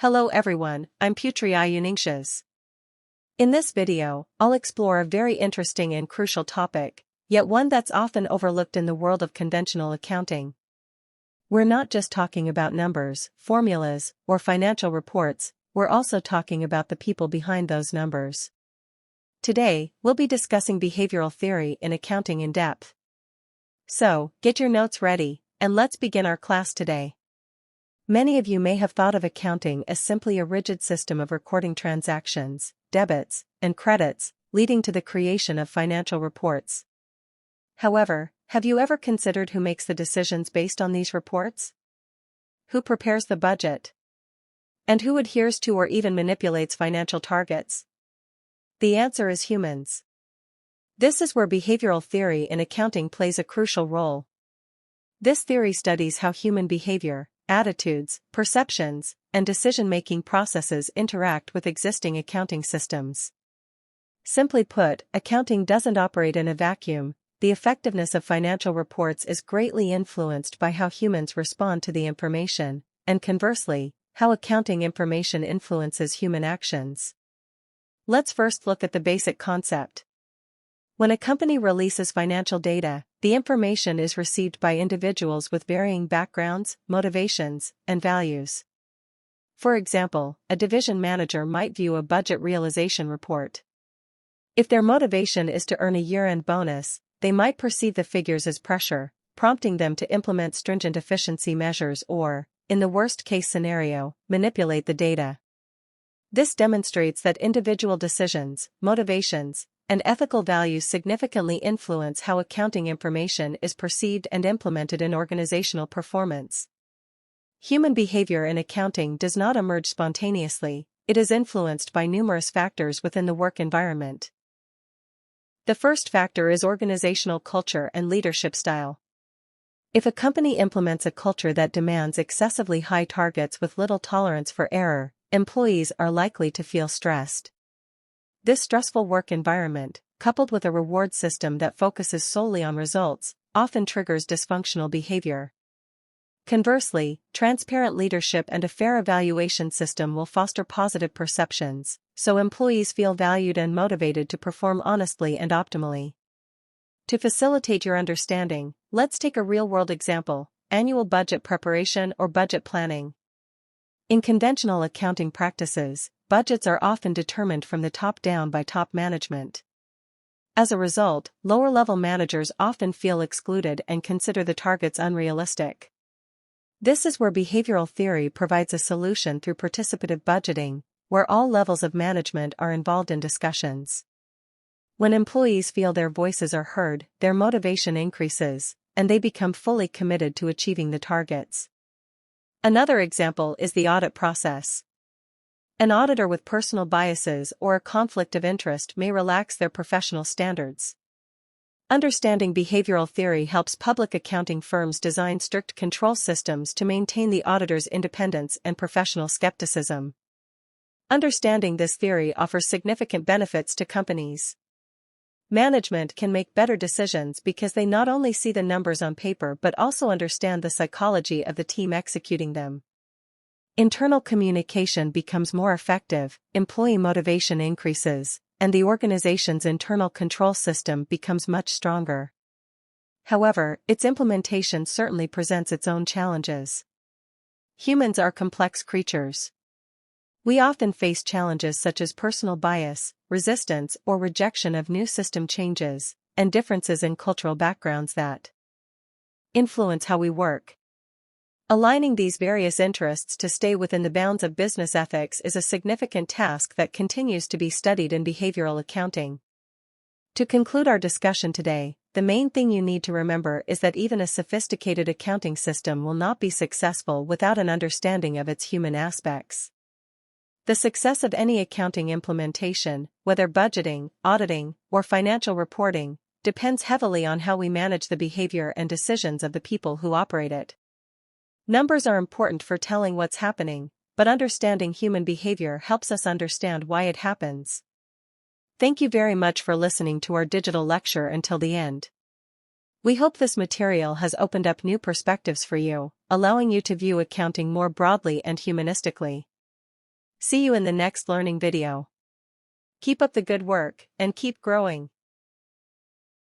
Hello everyone, I'm Putriya. In this video, I'll explore a very interesting and crucial topic, yet one that's often overlooked in the world of conventional accounting. We're not just talking about numbers, formulas, or financial reports, we're also talking about the people behind those numbers. Today, we'll be discussing behavioral theory in accounting in depth. So, get your notes ready, and let's begin our class today. Many of you may have thought of accounting as simply a rigid system of recording transactions, debits, and credits, leading to the creation of financial reports. However, have you ever considered who makes the decisions based on these reports? Who prepares the budget? And who adheres to or even manipulates financial targets? The answer is humans. This is where behavioral theory in accounting plays a crucial role. This theory studies how human behavior, attitudes, perceptions, and decision-making processes interact with existing accounting systems. Simply put, accounting doesn't operate in a vacuum. The effectiveness of financial reports is greatly influenced by how humans respond to the information, and conversely, how accounting information influences human actions. Let's first look at the basic concept. When a company releases financial data, the information is received by individuals with varying backgrounds, motivations, and values. For example, a division manager might view a budget realization report. If their motivation is to earn a year-end bonus, they might perceive the figures as pressure, prompting them to implement stringent efficiency measures or, in the worst-case scenario, manipulate the data. This demonstrates that individual decisions, motivations, and ethical values significantly influence how accounting information is perceived and implemented in organizational performance. Human behavior in accounting does not emerge spontaneously, it is influenced by numerous factors within the work environment. The first factor is organizational culture and leadership style. If a company implements a culture that demands excessively high targets with little tolerance for error, employees are likely to feel stressed. This stressful work environment, coupled with a reward system that focuses solely on results, often triggers dysfunctional behavior. Conversely, transparent leadership and a fair evaluation system will foster positive perceptions, so employees feel valued and motivated to perform honestly and optimally. To facilitate your understanding, let's take a real-world example: annual budget preparation or budget planning. In conventional accounting practices, budgets are often determined from the top down by top management. As a result, lower-level managers often feel excluded and consider the targets unrealistic. This is where behavioral theory provides a solution through participative budgeting, where all levels of management are involved in discussions. When employees feel their voices are heard, their motivation increases, and they become fully committed to achieving the targets. Another example is the audit process. An auditor with personal biases or a conflict of interest may relax their professional standards. Understanding behavioral theory helps public accounting firms design strict control systems to maintain the auditor's independence and professional skepticism. Understanding this theory offers significant benefits to companies. Management can make better decisions because they not only see the numbers on paper but also understand the psychology of the team executing them. Internal communication becomes more effective, employee motivation increases, and the organization's internal control system becomes much stronger. However, its implementation certainly presents its own challenges. Humans are complex creatures. We often face challenges such as personal bias, resistance or rejection of new system changes, and differences in cultural backgrounds that influence how we work. Aligning these various interests to stay within the bounds of business ethics is a significant task that continues to be studied in behavioral accounting. To conclude our discussion today, the main thing you need to remember is that even a sophisticated accounting system will not be successful without an understanding of its human aspects. The success of any accounting implementation, whether budgeting, auditing, or financial reporting, depends heavily on how we manage the behavior and decisions of the people who operate it. Numbers are important for telling what's happening, but understanding human behavior helps us understand why it happens. Thank you very much for listening to our digital lecture until the end. We hope this material has opened up new perspectives for you, allowing you to view accounting more broadly and humanistically. See you in the next learning video. Keep up the good work and keep growing.